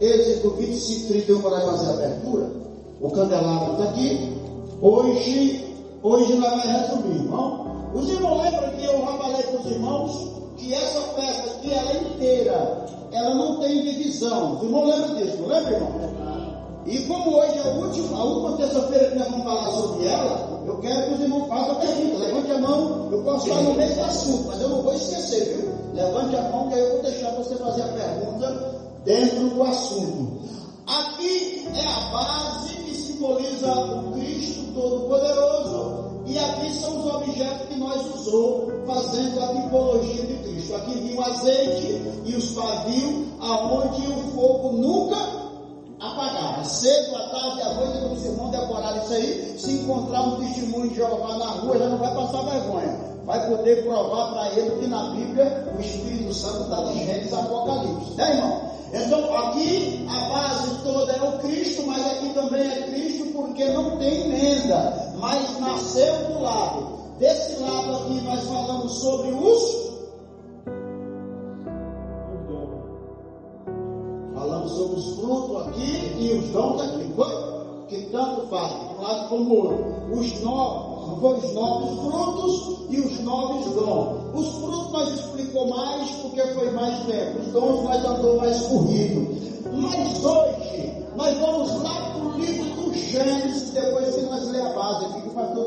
Êxodo 25, 31, para fazer a abertura. O candelabro está aqui. Hoje nós vamos resumir, irmão. Os irmãos lembram que eu já falei para os irmãos que essa festa aqui, ela é inteira, ela não tem divisão. Os irmãos lembram disso, não lembra, irmão? E como hoje é a última terça-feira que nós vamos falar sobre ela, eu quero que os irmãos façam a pergunta. Levante a mão, eu posso estar no meio do assunto, mas eu não vou esquecer, viu? Levante a mão que aí eu vou deixar você fazer a pergunta dentro do assunto. Aqui é a base que simboliza o Cristo Todo-Poderoso, e aqui são os objetos que nós usamos fazendo a tipologia de Cristo. Aqui vinha o azeite e os pavios, aonde o fogo nunca apagava. Cedo, à tarde, à noite, quando os irmãos decoraram isso aí, se encontrar um testemunho de Jeová na rua, já não vai passar vergonha. Vai poder provar para ele que na Bíblia o Espírito Santo está de Gênesis Apocalipse. Né, irmão? Então aqui a base toda é o Cristo, mas aqui também é Cristo porque não tem emenda, mas nasceu do lado. Desse lado aqui nós falamos sobre os... Falamos sobre os frutos aqui e os dons aqui. Que tanto faz, de um lado como o outro. Os novos frutos e os novos dons. Os frutos nós explicou mais porque foi mais tempo. Os dons nós andou mais corrido. Mas hoje nós vamos lá para o livro do Gênesis, depois que nós ler a base aqui que o pastor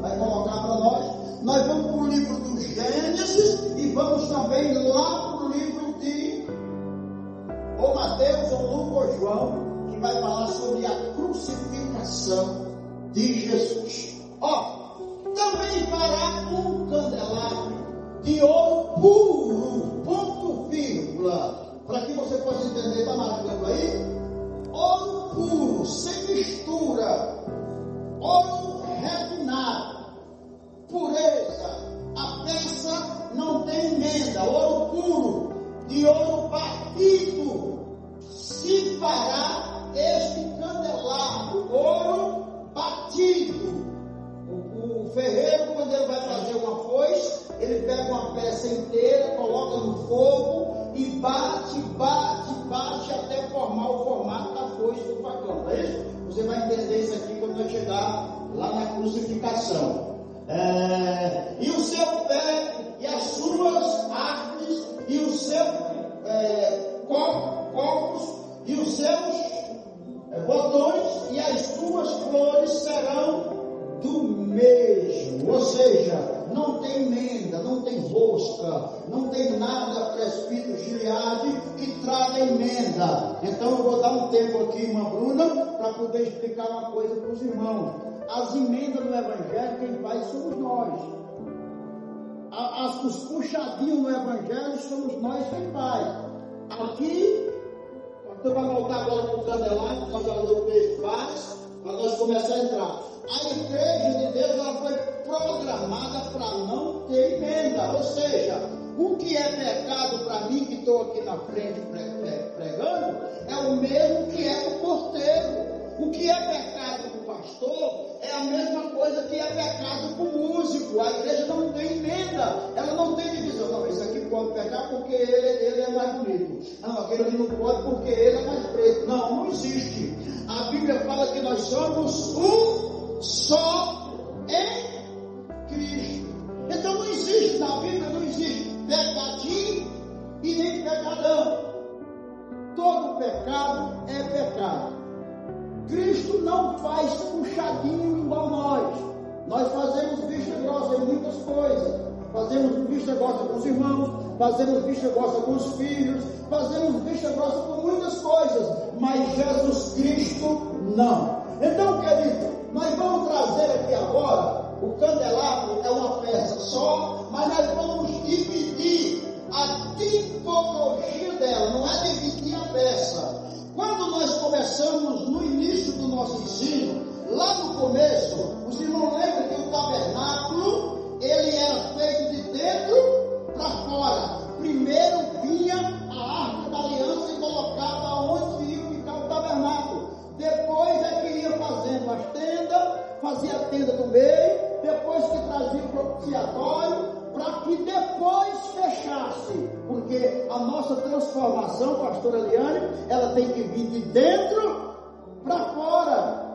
vai colocar para nós. Nós vamos para o livro do Gênesis e vamos também lá para o livro de ou Mateus, ou Lucas, ou João, que vai falar sobre a crucificação de Jesus. Também fará um candelabro de ouro puro, ponto vírgula, para que você possa entender, está marcando aí? Ouro puro, sem mistura, ouro refinado, pureza, a peça não tem emenda, ouro puro, de ouro batido, se fará este candelabro, ouro batido. O ferreiro, quando ele vai fazer uma foice, ele pega uma peça inteira, coloca no fogo e bate até formar o formato da foice do facão, não é isso? Você vai entender isso aqui quando vai chegar lá na crucificação. E o seu pé e as suas artes e os seus copos e os seus botões e as suas flores serão do mesmo, ou seja, não tem emenda, não tem rosca, não tem nada prescrito Gileade que traga emenda. Então eu vou dar um tempo aqui, irmã Bruna, para poder explicar uma coisa para os irmãos. As emendas do Evangelho, quem faz somos nós. Os puxadinhos no Evangelho somos nós quem faz. Aqui, você vai voltar agora para o candelabro, para fazer o texto faz, para nós começar a entrar. A igreja de Deus, ela foi programada para não ter emenda, ou seja, o que é pecado para mim, que estou aqui na frente pregando, é o mesmo que é para o porteiro. O que é pecado para o pastor é a mesma coisa que é pecado para o músico. A igreja não tem emenda, ela não tem divisão. Não, esse aqui pode pecar porque ele é mais bonito. Não, aquele ali não pode porque ele é mais preto. Não existe. A Bíblia fala que nós somos um só em Cristo. Então não existe, na Bíblia não existe pecadinho e nem pecadão. Todo pecado é pecado. Cristo não faz puxadinho igual nós. Nós fazemos vista grossa em muitas coisas. Fazemos vista grossa com os irmãos, fazemos vista grossa com os filhos, fazemos vista grossa com muitas coisas, mas Jesus Cristo não. Então, querido, nós vamos trazer aqui agora, o candelabro é uma peça só, mas nós vamos dividir a tipologia dela, não é dividir a peça. Quando nós começamos no início do nosso ensino, lá no começo, os irmãos lembram que o tabernáculo, ele era feito de dentro para fora. Primeiro vinha a arca da aliança e colocava onde ia ficar o tabernáculo. Depois é que ia fazendo as tendas, fazia a tenda do meio, depois que trazia o propiciatório, para que a nossa transformação, pastora Eliane, ela tem que vir de dentro para fora.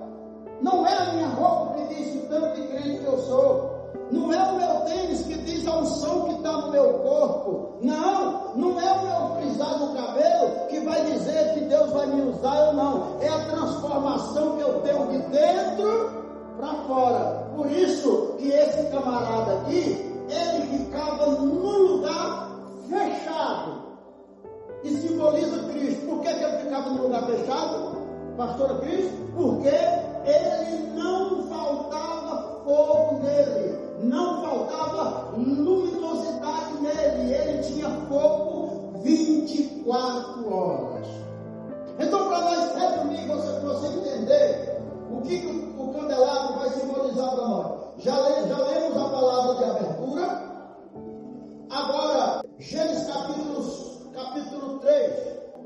Não é a minha roupa que diz o tanto de crente que eu sou. Não é o meu tênis que diz a unção que está no meu corpo. Não é o meu frisar do cabelo que vai dizer que Deus vai me usar ou não. É a transformação que eu tenho de dentro para fora. Por isso que esse camarada aqui, ele ficava num lugar fechado. E simboliza Cristo. Por que ele ficava num lugar fechado, pastora Cris? Porque ele não faltava fogo nele, não faltava luminosidade nele, ele tinha fogo 24 horas. Então, para nós resumir, você entender o que o candelabro vai simbolizar para nós, já lemos a palavra de abertura. Agora, Gênesis capítulo 3.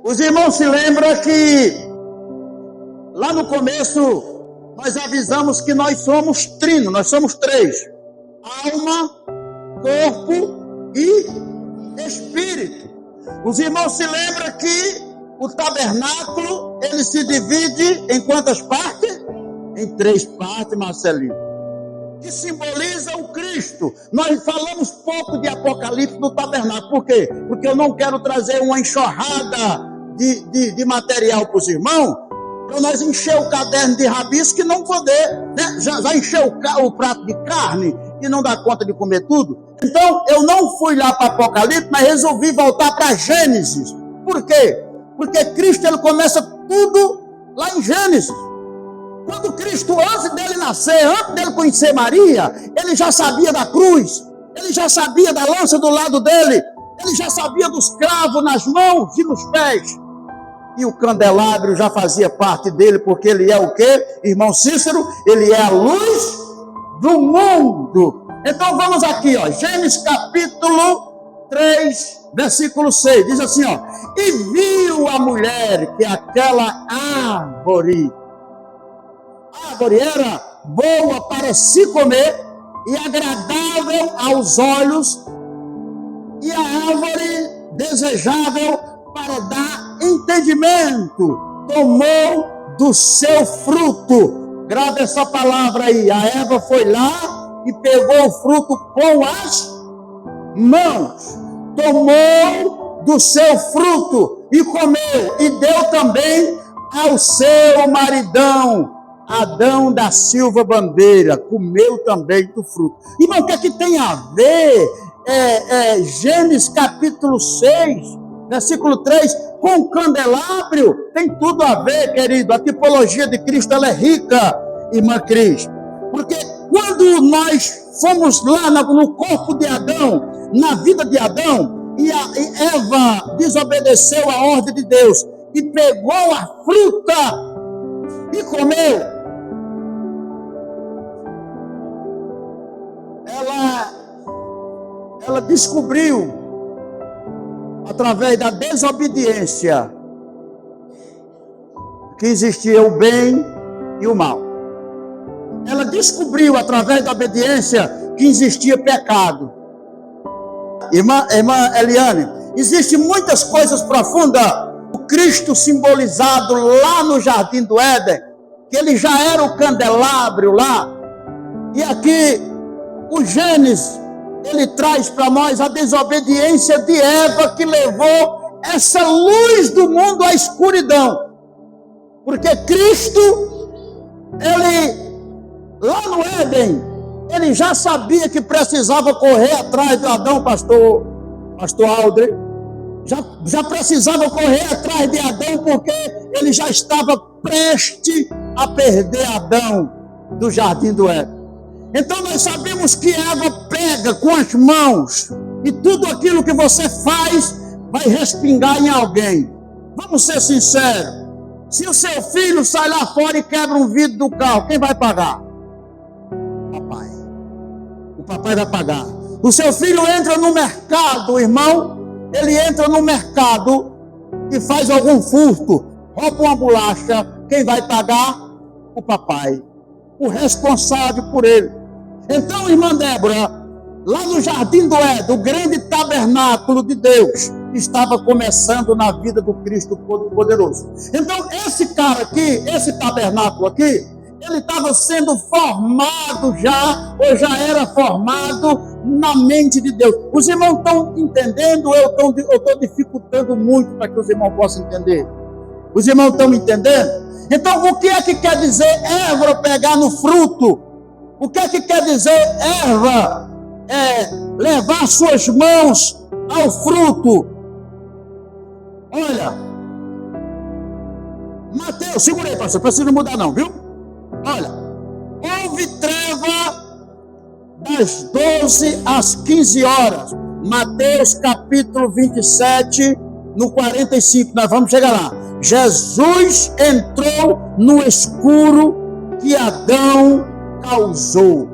Os irmãos se lembram que lá no começo nós avisamos que nós somos trino, nós somos três: alma, corpo e espírito. Os irmãos se lembram que o tabernáculo, ele se divide em quantas partes? Em 3 partes, Marcelinho, que simboliza o Cristo. Nós falamos pouco de Apocalipse do tabernáculo. Por quê? Porque eu não quero trazer uma enxurrada de material para os irmãos, para nós encher o caderno de rabisco e não poder, né? Já encher o prato de carne e não dá conta de comer tudo. Então, eu não fui lá para Apocalipse, mas resolvi voltar para Gênesis. Por quê? Porque Cristo, ele começa tudo lá em Gênesis. Quando Cristo, antes dele nascer, antes dele conhecer Maria, ele já sabia da cruz, ele já sabia da lança do lado dele, ele já sabia dos cravos nas mãos e nos pés. E o candelabro já fazia parte dele, porque ele é o quê? Irmão Cícero, ele é a luz do mundo. Então vamos aqui, ó, Gênesis capítulo 3, versículo 6, diz assim, ó: e viu a mulher que aquela árvore era boa para se comer e agradável aos olhos, e a árvore desejável para dar entendimento. Tomou do seu fruto. Grava essa palavra aí. A Eva foi lá e pegou o fruto com as mãos. Tomou do seu fruto e comeu, e deu também ao seu maridão, Adão da Silva Bandeira, comeu também do fruto. Irmão, o que é que tem a ver Gênesis capítulo 6, versículo 3, com o candelabro? Tem tudo a ver, querido. A tipologia de Cristo, ela é rica, irmã Cris. Porque quando nós fomos lá no corpo de Adão, na vida de Adão, e Eva desobedeceu a ordem de Deus e pegou a fruta e comeu, ela descobriu, através da desobediência, que existia o bem e o mal. Ela descobriu, através da obediência, que existia pecado. Irmã Eliane, existem muitas coisas profundas. O Cristo simbolizado lá no Jardim do Éden, que ele já era o candelabro lá, e aqui o Gênesis, ele traz para nós a desobediência de Eva, que levou essa luz do mundo à escuridão. Porque Cristo, ele, lá no Éden, ele já sabia que precisava correr atrás de Adão, pastor Aldre. Já precisava correr atrás de Adão, porque ele já estava prestes a perder Adão do Jardim do Éden. Então nós sabemos que Eva pega com as mãos, e tudo aquilo que você faz vai respingar em alguém. Vamos ser sinceros. Se o seu filho sai lá fora e quebra um vidro do carro, quem vai pagar? Papai. O papai vai pagar. O seu filho entra no mercado, irmão, ele entra no mercado e faz algum furto, rouba uma bolacha, quem vai pagar? O papai. O responsável por ele. Então, irmã Débora, lá no Jardim do Éden, o grande tabernáculo de Deus, estava começando na vida do Cristo Todo-Poderoso. Então, esse cara aqui, esse tabernáculo aqui, ele estava sendo formado já, ou já era formado na mente de Deus. Os irmãos estão entendendo, eu estou dificultando muito para que os irmãos possam entender. Os irmãos estão entendendo? Então, o que é que quer dizer erva pegar no fruto? O que é que quer dizer erva? Levar suas mãos ao fruto. Olha, Mateus, segura aí, pastor, precisa mudar não, viu? Olha, houve treva das 12 às 15 horas. Mateus capítulo 27, no 45, nós vamos chegar lá. Jesus entrou no escuro que Adão causou.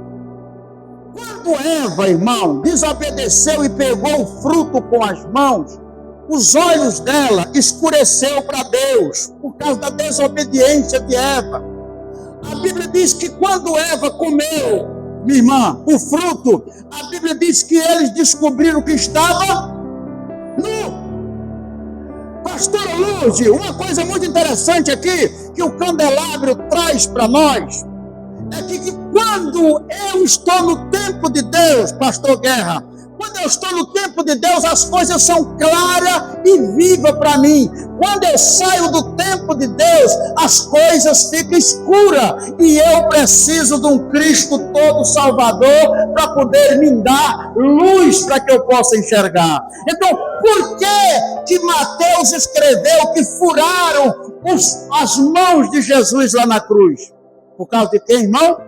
Quando Eva, irmão, desobedeceu e pegou o fruto com as mãos, os olhos dela escureceu para Deus, por causa da desobediência de Eva. A Bíblia diz que quando Eva comeu, minha irmã, o fruto, a Bíblia diz que eles descobriram que estava nu. Pastora Lourdes, uma coisa muito interessante aqui, que o candelabro traz para nós, é que quando eu estou no tempo de Deus, pastor Guerra, quando eu estou no tempo de Deus, as coisas são claras e vivas para mim. Quando eu saio do tempo de Deus, as coisas ficam escuras. E eu preciso de um Cristo todo Salvador para poder me dar luz para que eu possa enxergar. Então, por que Mateus escreveu que furaram as mãos de Jesus lá na cruz? Por causa de quem, irmão?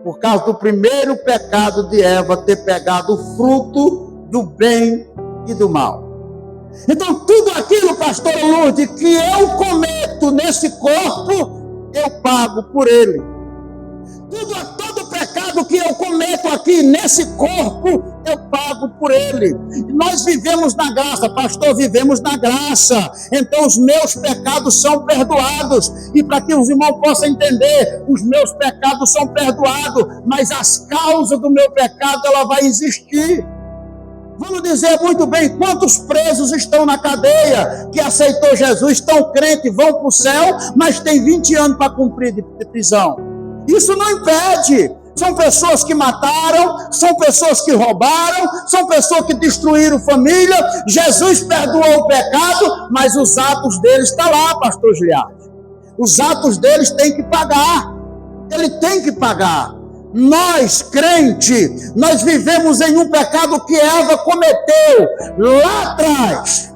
Por causa do primeiro pecado de Eva, ter pegado o fruto do bem e do mal. Então, tudo aquilo, pastor Lourdes, que eu cometo nesse corpo, eu pago por ele. Todo pecado que eu cometo aqui nesse corpo, eu pago por ele. Nós vivemos na graça, pastor, vivemos na graça. Então os meus pecados são perdoados. E para que os irmãos possam entender, os meus pecados são perdoados, mas as causas do meu pecado, ela vai existir. Vamos dizer muito bem, quantos presos estão na cadeia, que aceitou Jesus, estão crentes, vão para o céu, mas tem 20 anos para cumprir de prisão. Isso não impede. São pessoas que mataram, são pessoas que roubaram, são pessoas que destruíram família. Jesus perdoou o pecado, mas os atos deles estão lá, pastor Giliardi. Os atos deles têm que pagar. Ele tem que pagar. Nós, crente, nós vivemos em um pecado que Eva cometeu lá atrás.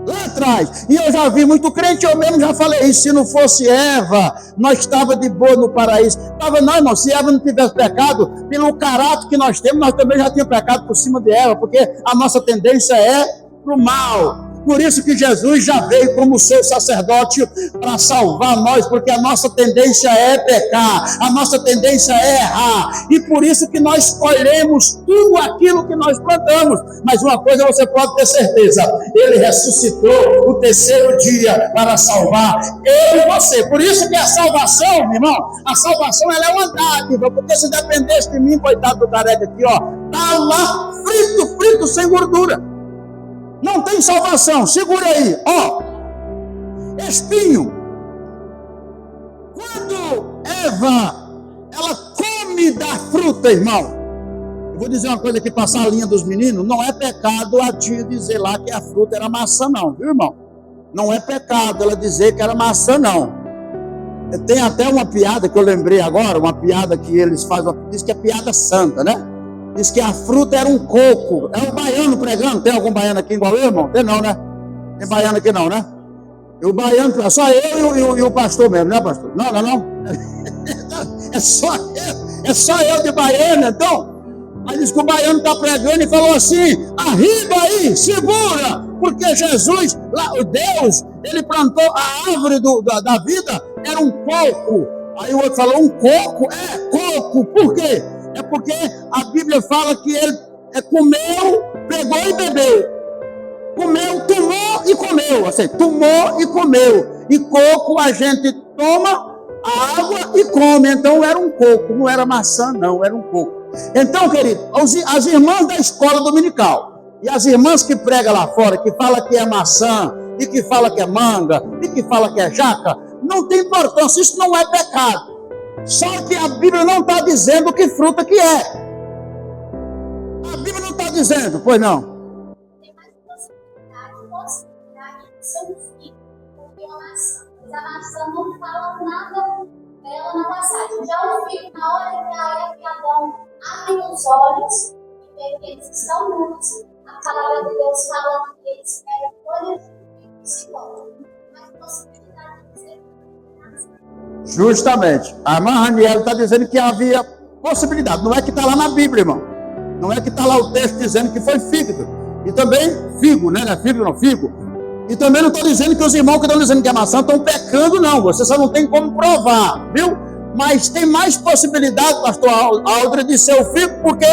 Lá atrás, e eu já vi muito crente, eu mesmo já falei isso, se não fosse Eva, nós estávamos de boa no paraíso. Não, irmão, se Eva não tivesse pecado, pelo caráter que nós temos, nós também já tínhamos pecado por cima de Eva, porque a nossa tendência é para o mal. Por isso que Jesus já veio como seu sacerdote para salvar nós, porque a nossa tendência é pecar, a nossa tendência é errar, e por isso que nós colhemos tudo aquilo que nós plantamos. Mas uma coisa você pode ter certeza, ele ressuscitou o terceiro dia para salvar eu e você. Por isso que a salvação, meu irmão, a salvação ela é uma dádiva, porque se dependesse de mim, coitado do careca aqui, ó, tá lá frito, sem gordura. Não tem salvação, segura aí, ó, espinho. Quando Eva, ela come da fruta, irmão, eu vou dizer uma coisa aqui, passar a linha dos meninos, não é pecado a tia dizer lá que a fruta era maçã não, viu, irmão? Não é pecado ela dizer que era maçã não. Tem até uma piada que eu lembrei agora, uma piada que eles fazem, diz que é piada santa, né? Diz que a fruta era um coco. É um baiano pregando. Tem algum baiano aqui igual eu, irmão? Tem não, né? Tem baiano aqui não, né? E o baiano, só eu e o pastor mesmo, né, pastor? Não. É só eu de baiano, então. Aí diz que o baiano está pregando e falou assim, arriba aí, segura, porque Jesus, lá, o Deus, ele plantou a árvore da vida, era um coco. Aí o outro falou, um coco? É, coco, por quê? É porque a Bíblia fala que ele comeu, pegou e bebeu. Comeu, tomou e comeu. Assim, tomou e comeu. E coco a gente toma a água e come. Então era um coco, não era maçã não, era um coco. Então, querido, as irmãs da escola dominical, E as irmãs que pregam lá fora, que falam que é maçã, e que fala que é manga, e que fala que é jaca, não tem importância, isso não é pecado. Só que a Bíblia não está dizendo que fruta que é. A Bíblia não está dizendo, pois não. Tem mais possibilidade de ser um filho do que uma maçã. Mas a maçã não fala nada dela na passagem. Já o filho, na hora que a Eva e Adão abrem os olhos e veem que eles estão nus, a palavra de Deus fala que eles eram folhas de figo e se voltam. Mais possibilidade de ser uma maçã. Justamente. A irmã Raniel está dizendo que havia possibilidade. Não é que está lá na Bíblia, irmão. Não é que está lá o texto dizendo que foi fígado. E também figo, né? Não é figo, não, figo. E também não estou dizendo que os irmãos que estão dizendo que é maçã estão pecando, não. Você só não tem como provar, viu? Mas tem mais possibilidade, pastor Aldre, de ser o figo, porque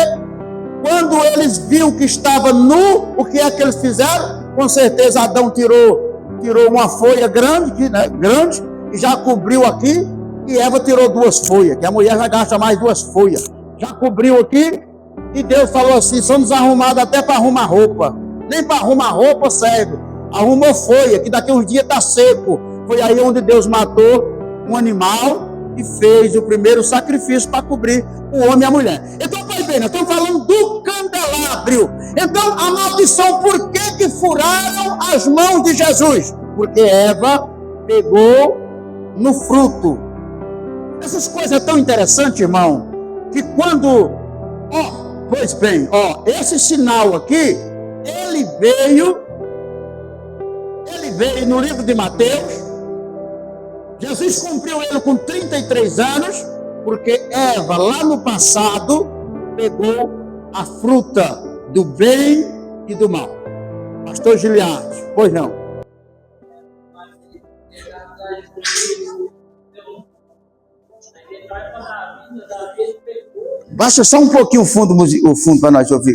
quando eles viram que estava nu, o que é que eles fizeram? Com certeza Adão tirou uma folha grande, né? Grande, e já cobriu aqui, e Eva tirou 2 folhas, que a mulher já gasta mais 2 folhas. Já cobriu aqui, e Deus falou assim, somos arrumados até para arrumar roupa. Nem para arrumar roupa serve. Arrumou folha, que daqui a uns dias está seco. Foi aí onde Deus matou um animal e fez o primeiro sacrifício para cobrir o homem e a mulher. Então, pois bem, nós estamos falando do candelabro. Então, a maldição, por que furaram as mãos de Jesus? Porque Eva pegou no fruto. Essas coisas tão interessantes, irmão, que quando, pois bem, esse sinal aqui, ele veio no livro de Mateus. Jesus cumpriu ele com 33 anos, porque Eva, lá no passado, pegou a fruta do bem e do mal. Pastor Giliardi, pois não. Baixa só um pouquinho o fundo para nós ouvir.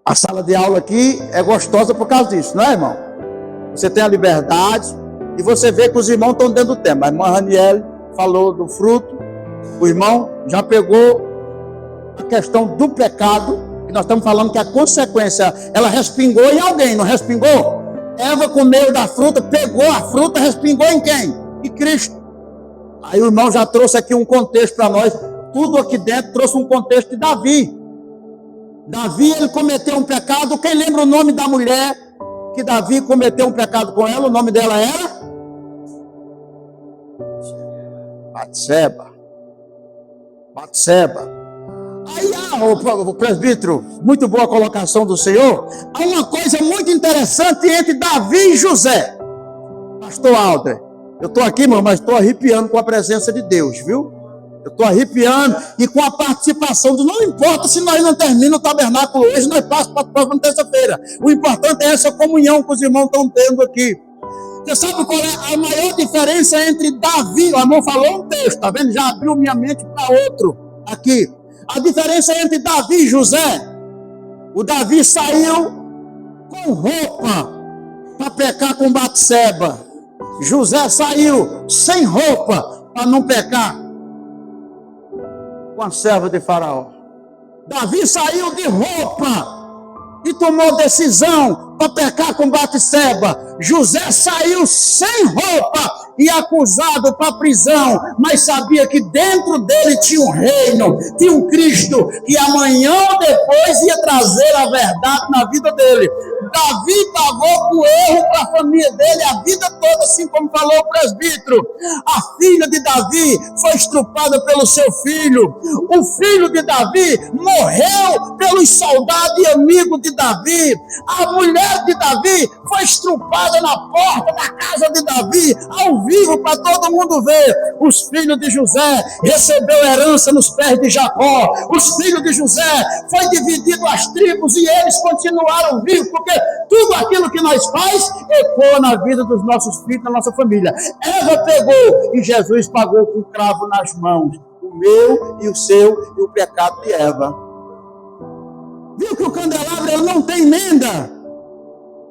A sala de aula aqui é gostosa por causa disso, não é, irmão? Você tem a liberdade e você vê que os irmãos estão dentro do tema. A irmã Raniel falou do fruto, o irmão já pegou a questão do pecado, que nós estamos falando que a consequência, ela respingou em alguém, não respingou? Eva comeu da fruta, pegou a fruta, respingou em quem? Em Cristo. Aí o irmão já trouxe aqui um contexto para nós, tudo aqui dentro trouxe um contexto de Davi. Davi, ele cometeu um pecado. Quem lembra o nome da mulher que Davi cometeu um pecado com ela? O nome dela era? Batseba. Aí, o presbítero, muito boa colocação do senhor. Há uma coisa muito interessante entre Davi e José. Pastor Alder, eu estou aqui, irmão, mas estou arrepiando com a presença de Deus, viu? Eu estou arrepiando e com a participação do... Não importa se nós não terminamos o tabernáculo hoje, nós passamos para a próxima terça-feira. O importante é essa comunhão que os irmãos estão tendo aqui. Você sabe qual é a maior diferença entre Davi... O irmão falou um texto, tá vendo? Já abriu minha mente para outro aqui. A diferença entre Davi e José. O Davi saiu com roupa para pecar com Batseba. José saiu sem roupa para não pecar com a serva de Faraó. Davi saiu de roupa e tomou decisão para pecar com Batseba. José saiu sem roupa e acusado para a prisão, mas sabia que dentro dele tinha um reino, tinha um Cristo que amanhã ou depois ia trazer a verdade na vida dele. Davi pagou o erro para a família dele a vida toda, assim como falou o presbítero. A filha de Davi foi estrupada pelo seu filho. O filho de Davi morreu pelos soldados e amigos de Davi. A mulher de Davi foi estrupada na porta da casa de Davi, ao vivo para todo mundo ver. Os filhos de José receberam herança nos pés de Jacó. Os filhos de José foi dividido as tribos e eles continuaram vivos, porque tudo aquilo que nós faz ecoa na vida dos nossos filhos, da nossa família. Eva pegou e Jesus pagou com cravo nas mãos. O meu e o seu e o pecado de Eva. Viu que o candelabro ele não tem emenda?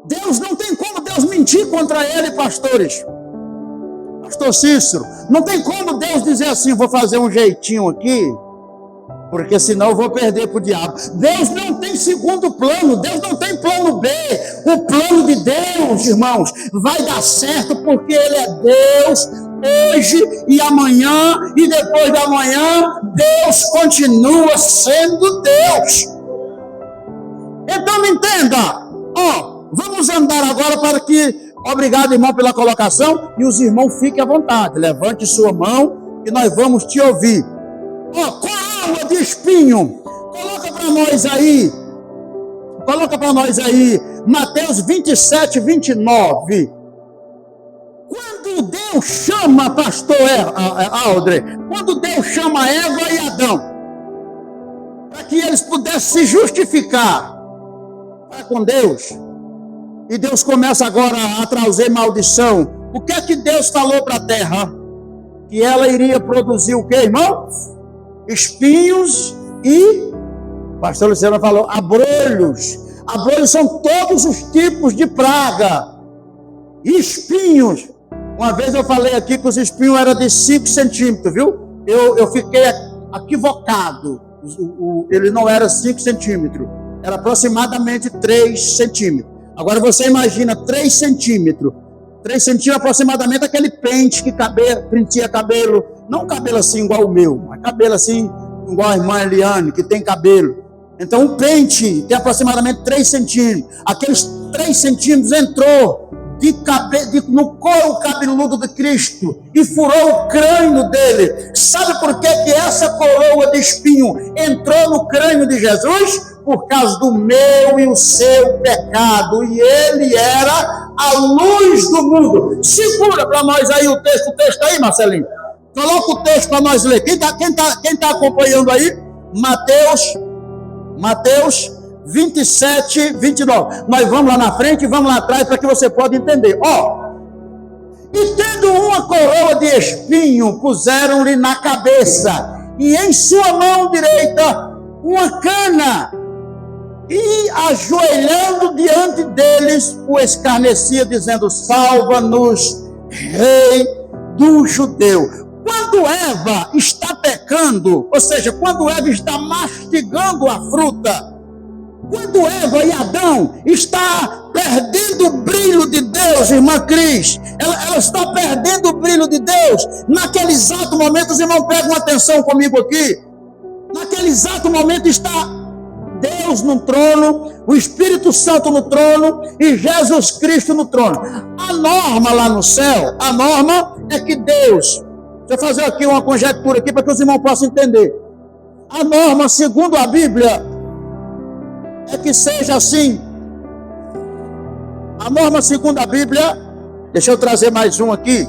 Deus não tem como Deus mentir contra ele, pastores. pastor Cícero, não tem como Deus dizer assim, vou fazer um jeitinho aqui, porque senão eu vou perder para o diabo. Deus não tem segundo plano, Deus não tem plano B. O plano de Deus, irmãos, vai dar certo porque Ele é Deus, hoje e amanhã e depois de amanhã. Deus continua sendo Deus. Então me entenda, vamos andar agora para que, obrigado irmão pela colocação, e os irmãos fiquem à vontade, levante sua mão e nós vamos te ouvir. Coroa de espinho, coloca para nós aí, Mateus 27, 29. Quando Deus chama, pastor Aldre, quando Deus chama Eva e Adão, para que eles pudessem se justificar com Deus, e Deus começa agora a trazer maldição, o que é que Deus falou para a terra? Que ela iria produzir o que, irmão? Espinhos e, o pastor Luciano falou, abrolhos. Abrolhos são todos os tipos de praga. Espinhos, uma vez eu falei aqui que os espinhos eram de 5 centímetros, viu? Eu fiquei equivocado. Ele não era 5 centímetros, era aproximadamente 3 centímetros. Agora você imagina 3 centímetros. 3 centímetros aproximadamente aquele pente que penteia cabelo, não cabelo assim igual o meu, mas cabelo assim igual a irmã Eliane, que tem cabelo. Então um pente tem aproximadamente 3 centímetros. Aqueles 3 centímetros entrou no couro cabeludo de Cristo e furou o crânio dele. Sabe por que essa coroa de espinho entrou no crânio de Jesus? Por causa do meu e o seu pecado, e ele era a luz do mundo. Segura para nós aí o texto aí, Marcelinho. Coloca o texto para nós ler. Quem tá acompanhando aí? Mateus 27, 29. Nós vamos lá na frente e vamos lá atrás para que você possa entender. E tendo uma coroa de espinho, puseram-lhe na cabeça, e em sua mão direita uma cana, e ajoelhando diante deles, o escarnecia, dizendo: salva-nos, Rei dos judeus. Quando Eva está pecando, ou seja, quando Eva está mastigando a fruta, quando Eva e Adão está perdendo o brilho de Deus, irmã Cris, ela está perdendo o brilho de Deus, naquele exato momento, os irmãos pegam atenção comigo aqui, naquele exato momento está Deus no trono, o Espírito Santo no trono e Jesus Cristo no trono. A norma lá no céu, a norma é que Deus, deixa eu fazer aqui uma conjectura aqui para que os irmãos possam entender. A norma, segundo a Bíblia, é que seja assim. A norma, segundo a Bíblia, deixa eu trazer mais um aqui,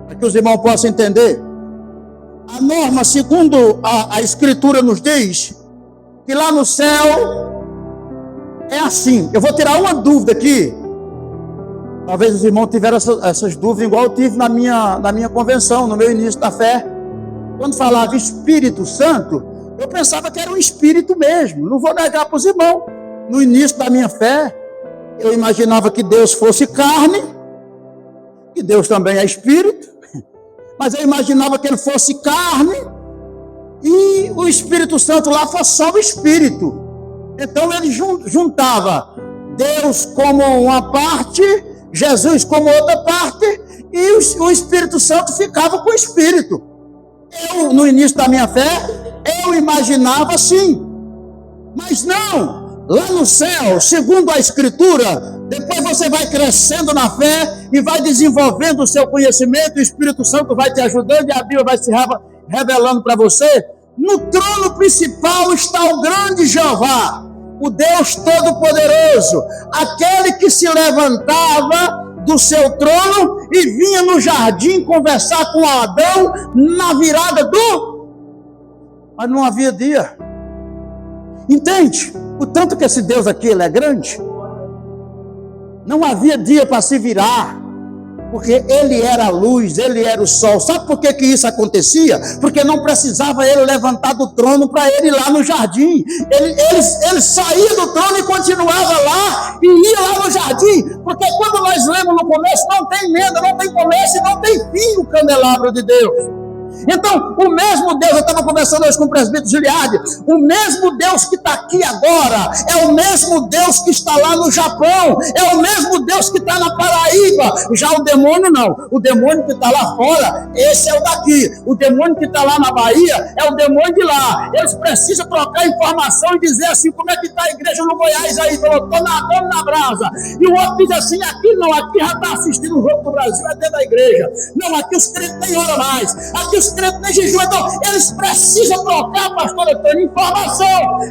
para que os irmãos possam entender. A norma, segundo a Escritura nos diz, que lá no céu é assim. Eu vou tirar uma dúvida aqui. Talvez os irmãos tiveram essas dúvidas, igual eu tive na minha convenção, no meu início da fé. Quando falava Espírito Santo, eu pensava que era um espírito mesmo. Não vou negar para os irmãos. No início da minha fé, eu imaginava que Deus fosse carne, que Deus também é espírito, mas eu imaginava que ele fosse carne, e o Espírito Santo lá fosse só o Espírito. Então ele juntava Deus como uma parte, Jesus como outra parte, e o Espírito Santo ficava com o Espírito. Eu, no início da minha fé, eu imaginava assim. Mas não, lá no céu, segundo a Escritura, depois você vai crescendo na fé e vai desenvolvendo o seu conhecimento, o Espírito Santo vai te ajudando e a Bíblia vai se revelando para você. No trono principal está o grande Jeová, o Deus Todo-Poderoso, aquele que se levantava do seu trono e vinha no jardim conversar com Adão na virada mas não havia dia. Entende? O tanto que esse Deus aqui, ele é grande. Não havia dia para se virar. Porque ele era a luz, ele era o sol. Sabe por que isso acontecia? Porque não precisava ele levantar do trono para ele ir lá no jardim. Ele saía do trono e continuava lá, e ia lá no jardim. Porque quando nós lemos no começo, não tem medo, não tem começo e não tem fim o candelabro de Deus. Então, o mesmo Deus, eu estava conversando hoje com o presbítero Giliardi, o mesmo Deus que está aqui agora, é o mesmo Deus que está lá no Japão, é o mesmo Deus que está na Paraíba. Já o demônio não, o demônio que está lá fora, esse é o daqui. O demônio que está lá na Bahia, é o demônio de lá. Eles precisam trocar informação e dizer assim, como é que está a igreja no Goiás aí? Falou, estou na brasa. E o outro diz assim, aqui não, aqui já está assistindo o jogo do Brasil, é dentro da igreja. Não, aqui os crentes nem oram mais, aqui os crentes nem jejuam. Então, eles precisam trocar, pastor Antônio, informação.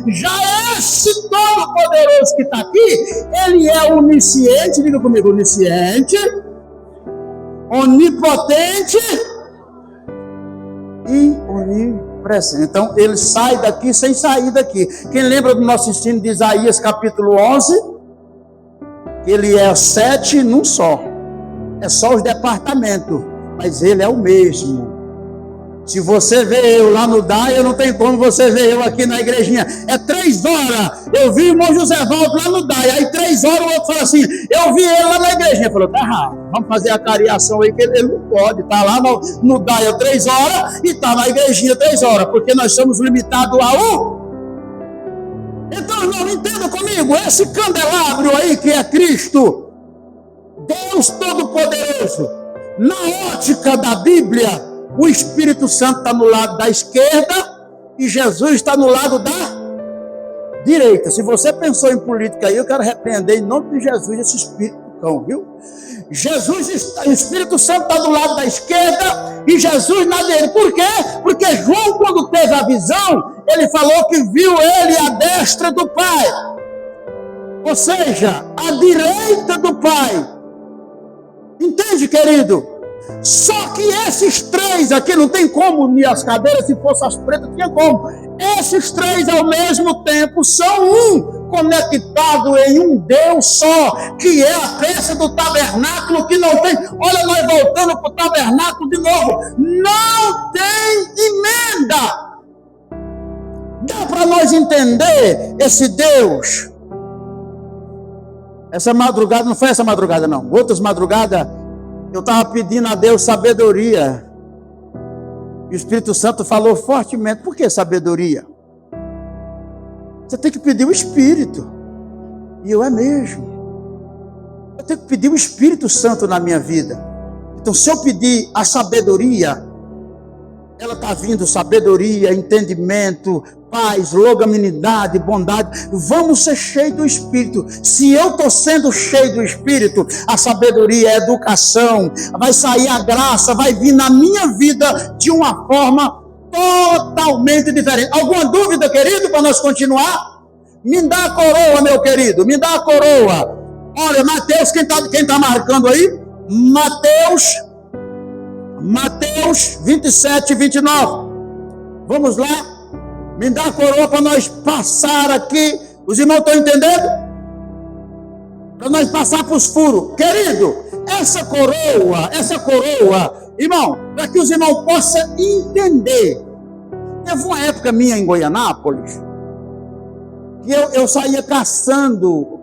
Já esse Todo-Poderoso que está aqui, ele é onisciente, diga comigo, onisciente, onipotente e onipresente. Então, ele sai daqui sem sair daqui. Quem lembra do nosso ensino de Isaías capítulo 11? Ele é 7 num só. É só os departamentos, mas ele é o mesmo. Se você vê eu lá no DAI, não tem como você ver eu aqui na igrejinha. É 3 horas. Eu vi o irmão José Valdo lá no DAI. Aí 3 horas o outro fala assim, eu vi ele lá na igrejinha. Falou, tá errado. Vamos fazer a cariação aí, que ele não pode. Tá lá no DAI 3 horas e tá na igrejinha 3 horas. Porque nós somos limitados a um. Então, irmão, entenda comigo. Esse candelabro aí que é Cristo, Deus Todo-Poderoso, na ótica da Bíblia, o Espírito Santo está no lado da esquerda e Jesus está no lado da direita. Se você pensou em política aí, eu quero repreender em nome de Jesus esse espírito do cão, viu? O Espírito Santo está do lado da esquerda e Jesus na direita. Por quê? Porque João, quando teve a visão, ele falou que viu ele à destra do Pai. Ou seja, à direita do Pai. Entende, querido? Só que esses 3 aqui, não tem como unir as cadeiras, se fosse as pretas, tinha como. Esses 3 ao mesmo tempo são um, conectado em um Deus só, que é a peça do tabernáculo, que não tem, olha nós voltando para o tabernáculo de novo, não tem emenda. Dá para nós entender esse Deus? Essa madrugada, não foi essa madrugada não, outras madrugadas, eu estava pedindo a Deus sabedoria. E o Espírito Santo falou fortemente. Por que sabedoria? Você tem que pedir o Espírito. E eu é mesmo. Eu tenho que pedir o Espírito Santo na minha vida. Então, se eu pedir a sabedoria, ela está vindo, sabedoria, entendimento, paz, longanimidade, bondade. Vamos ser cheios do Espírito. Se eu estou sendo cheio do Espírito, a sabedoria, a educação, vai sair a graça, vai vir na minha vida de uma forma totalmente diferente. Alguma dúvida, querido, para nós continuar? Me dá a coroa, meu querido, me dá a coroa. Olha, Mateus, quem tá marcando aí? Mateus 27, 29. Vamos lá. Me dá a coroa para nós passar aqui. Os irmãos estão entendendo? Para nós passar para os furos. Querido, essa coroa, irmão, para que os irmãos possam entender. Teve uma época minha em Goianápolis, que eu saía caçando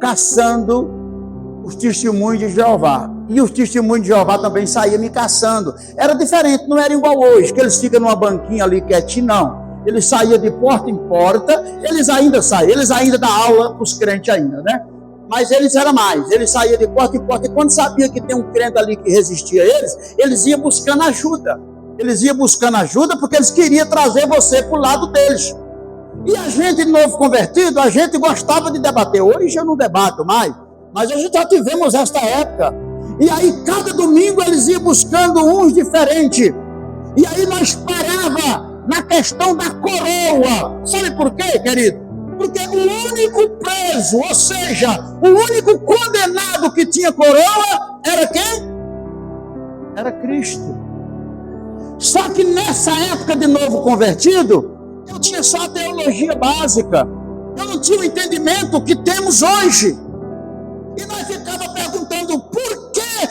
os testemunhos de Jeová. E os testemunhos de Jeová também saíam me caçando. Era diferente, não era igual hoje, que eles ficam numa banquinha ali quietinho, não. Eles saíam de porta em porta, eles ainda dão aula para os crentes ainda, né? Mas eles eram mais, eles saíam de porta em porta, e quando sabia que tem um crente ali que resistia a eles iam buscando ajuda. Eles iam buscando ajuda porque eles queriam trazer você para o lado deles. E a gente, novo convertido, a gente gostava de debater. Hoje eu não debato mais, mas a gente já tivemos esta época. E aí, cada domingo, eles iam buscando uns diferentes. E aí nós parava na questão da coroa. Sabe por quê, querido? Porque o único preso, ou seja, o único condenado que tinha coroa, era quem? Era Cristo. Só que nessa época de novo convertido, eu tinha só a teologia básica. Eu não tinha o entendimento que temos hoje. E nós ficávamos perguntando por que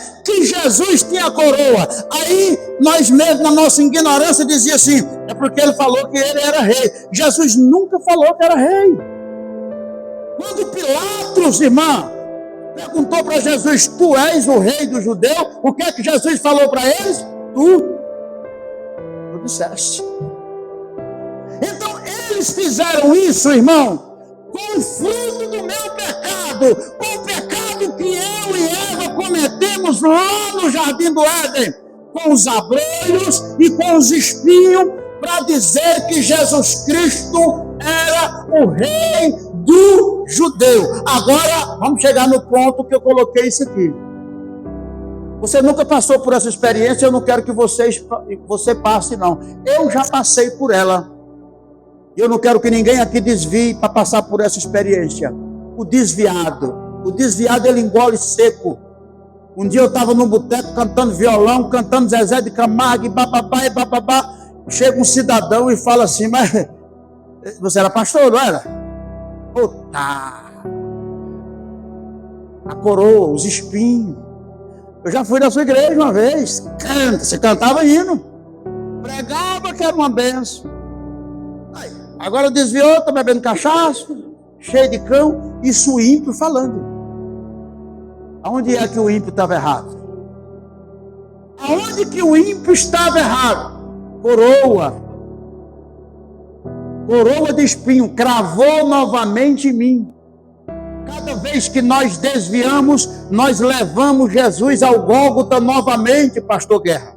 Jesus tinha coroa. Aí nós mesmos, na nossa ignorância, dizia assim, é porque ele falou que ele era rei. Jesus nunca falou que era rei. Quando Pilatos, irmã, perguntou para Jesus, tu és o rei dos judeus? O que é que Jesus falou para eles? Tu disseste. Então eles fizeram isso, irmão, com o fruto do meu pecado, com o pecado que eu e Eva cometemos lá no Jardim do Éden, com os abrolhos e com os espinhos, para dizer que Jesus Cristo era o rei do judeu. Agora, vamos chegar no ponto que eu coloquei isso aqui. Você nunca passou por essa experiência, eu não quero que você passe, não. Eu já passei por ela. Eu não quero que ninguém aqui desvie para passar por essa experiência. O desviado, ele engole seco. Um dia eu estava no boteco cantando violão, cantando Zezé de Camargo, e bababá, e bababá. Chega um cidadão e fala assim, mas você era pastor, não era? Puta! A coroa, os espinhos. Eu já fui na sua igreja uma vez. Canta, você cantava hino. Pregava que era uma benção. Aí, agora desviou, está bebendo cachaça, cheio de cão, isso o ímpio falando. Aonde é que o ímpio estava errado? Aonde que o ímpio estava errado? Coroa de espinho, cravou novamente em mim. Cada vez que nós desviamos, nós levamos Jesus ao Gólgota novamente, pastor Guerra.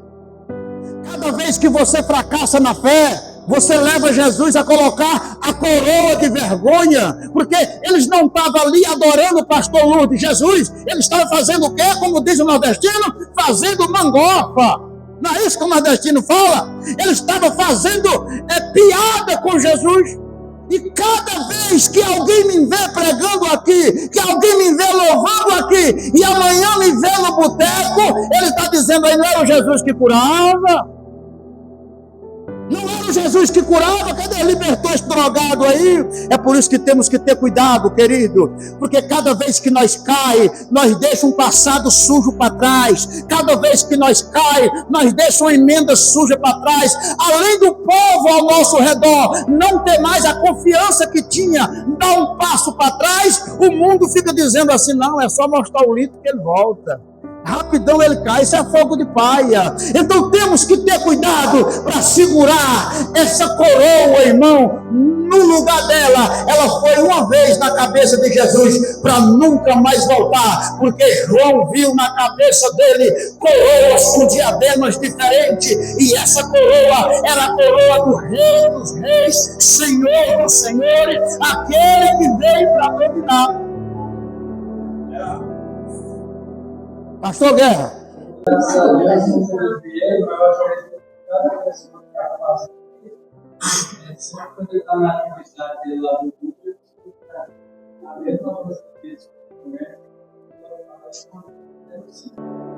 Cada vez que você fracassa na fé, você leva Jesus a colocar a coroa de vergonha, porque eles não estavam ali adorando o pastor Lourdes, Jesus, eles estavam fazendo o quê? Como diz o nordestino, fazendo mangofa. Não é isso que o nordestino fala? Ele estava fazendo piada com Jesus. E cada vez que alguém me vê pregando aqui, que alguém me vê louvando aqui, e amanhã me vê no boteco, ele está dizendo aí, não era o Jesus que curava? Não era o Jesus que curava? Cadê? Libertou esse drogado aí? É por isso que temos que ter cuidado, querido. Porque cada vez que nós caímos, nós deixamos um passado sujo para trás. Cada vez que nós caímos, nós deixamos uma emenda suja para trás. Além do povo ao nosso redor não ter mais a confiança que tinha, dá um passo para trás, o mundo fica dizendo assim, não, é só mostrar o litro que ele volta. Rapidão ele cai, isso é fogo de palha. Então temos que ter cuidado para segurar essa coroa, irmão, no lugar dela. Ela foi uma vez na cabeça de Jesus para nunca mais voltar, porque João viu na cabeça dele coroas com diademas diferentes, e essa coroa era a coroa do Rei dos Reis, Senhor dos Senhores, aquele que veio para dominar. Pastor Guerra.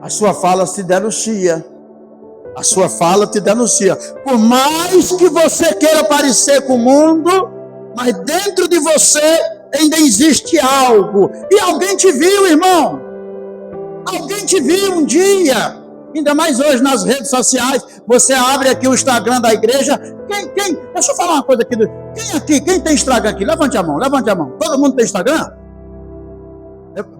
A sua fala se denuncia. A sua fala te denuncia. Por mais que você queira parecer com o mundo, mas dentro de você ainda existe algo. E alguém te viu, irmão. Alguém te viu um dia, ainda mais hoje nas redes sociais. Você abre aqui o Instagram da igreja. Deixa eu falar uma coisa aqui. Quem tem Instagram aqui? Levante a mão. Todo mundo tem Instagram?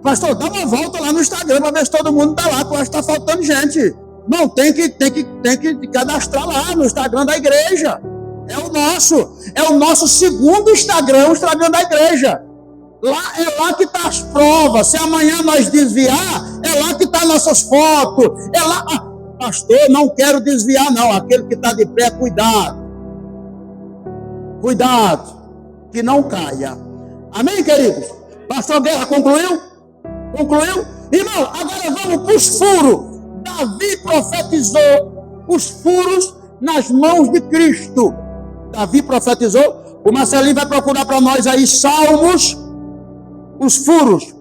Pastor, dá uma volta lá no Instagram para ver se todo mundo está lá, porque eu acho que está faltando gente. Não, tem que cadastrar lá no Instagram da igreja. É o nosso segundo Instagram, o Instagram da igreja. É lá que está as provas. Se amanhã nós desviar, é lá que está nossas fotos. É lá. Pastor, não quero desviar, não. Aquele que está de pé, cuidado. Cuidado, que não caia. Amém, queridos? Pastor Guerra, concluiu? Concluiu? Irmão, agora vamos para os furos. Davi profetizou os furos nas mãos de Cristo. Davi profetizou. O Marcelinho vai procurar para nós aí Salmos. Os furos.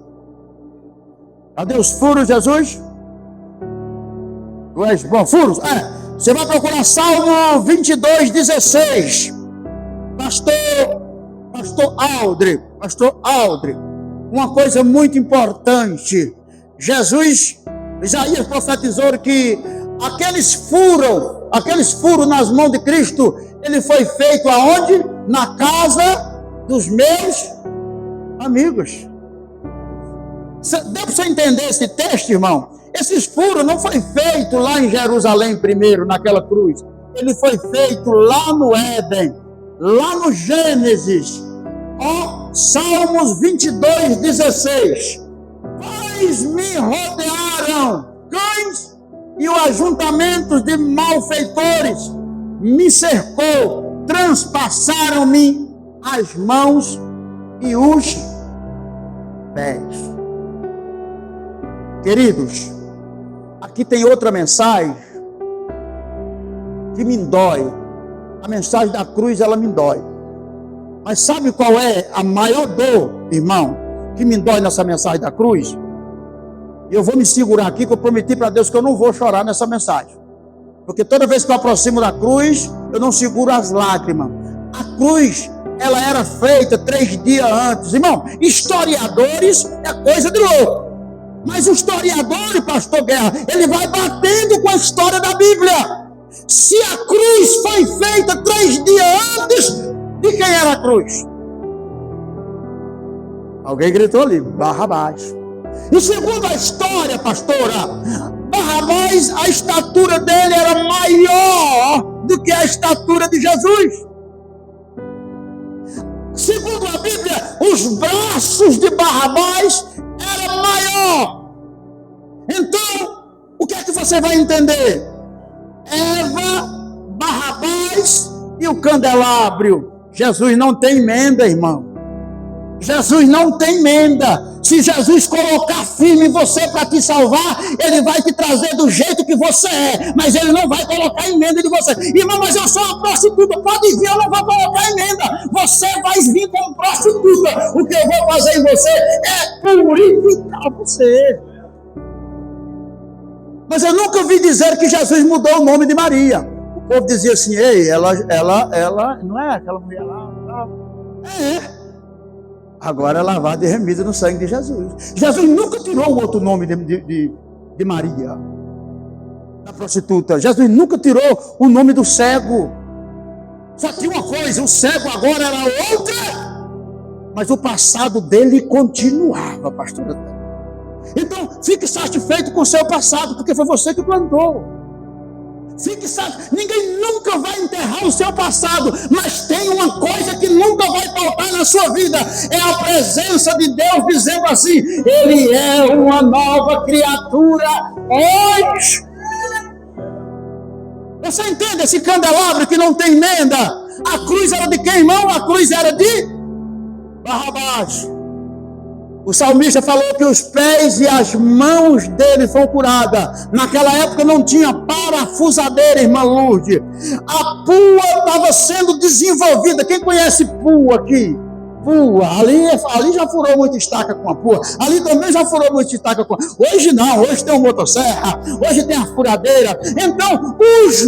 Cadê os furos, Jesus? Tu és bom, furos? Você vai procurar Salmo 22, 16. Pastor Aldre. Uma coisa muito importante. Jesus Isaías profetizou que aqueles furos nas mãos de Cristo, ele foi feito aonde? Na casa dos meus amigos. Deu para você entender esse texto, irmão? Esses furos não foi feito lá em Jerusalém primeiro, naquela cruz. Ele foi feito lá no Éden, lá no Gênesis. Salmos 22, 16. Pois me rodearam cães e o ajuntamento de malfeitores me cercou, transpassaram-me as mãos e os pés. Queridos, aqui tem outra mensagem que me dói. A mensagem da cruz, ela me dói. Mas sabe qual é a maior dor, irmão, que me dói nessa mensagem da cruz? Eu vou me segurar aqui, que eu prometi para Deus que eu não vou chorar nessa mensagem. Porque toda vez que eu aproximo da cruz, eu não seguro as lágrimas. A cruz, ela era feita 3 dias antes. Irmão, historiadores é coisa de louco. Mas o historiador, pastor Guerra, ele vai batendo com a história da Bíblia. Se a cruz foi feita 3 dias antes, de quem era a cruz? Alguém gritou ali, Barrabás. E segundo a história, pastora, Barrabás, a estatura dele era maior do que a estatura de Jesus. Segundo a Bíblia, os braços de Barrabás eram maior. Então, o que é que você vai entender? Eva, Barrabás e o candelabro. Jesus não tem emenda, irmão. Jesus não tem emenda. Se Jesus colocar firme em você para te salvar, ele vai te trazer do jeito que você é, mas ele não vai colocar emenda de você. Irmão, mas eu sou uma prostituta, pode vir, eu não vou colocar emenda. Você vai vir como prostituta. O que eu vou fazer em você é purificar você. Mas eu nunca ouvi dizer que Jesus mudou o nome de Maria. O povo dizia assim, ei, ela não é aquela mulher lá? É. Agora é lavada e remida no sangue de Jesus. Jesus nunca tirou o outro nome de Maria, da prostituta. Jesus nunca tirou o nome do cego. Só tinha uma coisa, o cego agora era outra, mas o passado dele continuava, pastor. Então, fique satisfeito com o seu passado, porque foi você que plantou. Fique satisfeito. Ninguém nunca vai enterrar o seu passado, mas tem uma coisa que nunca vai faltar na sua vida, é a presença de Deus dizendo assim, ele é uma nova criatura hoje. Você entende esse candelabro que não tem emenda? A cruz era de quem, irmão? A cruz era de Barrabás. O salmista falou que os pés e as mãos dele foram curadas. Naquela época não tinha parafusadeira, irmã Lourdes. A pua estava sendo desenvolvida. Quem conhece pua aqui? Pua. Ali já furou muita estaca com a pua. Ali também já furou muita estaca com a pua. Hoje não, hoje tem uma motosserra. Hoje tem a furadeira. Então, os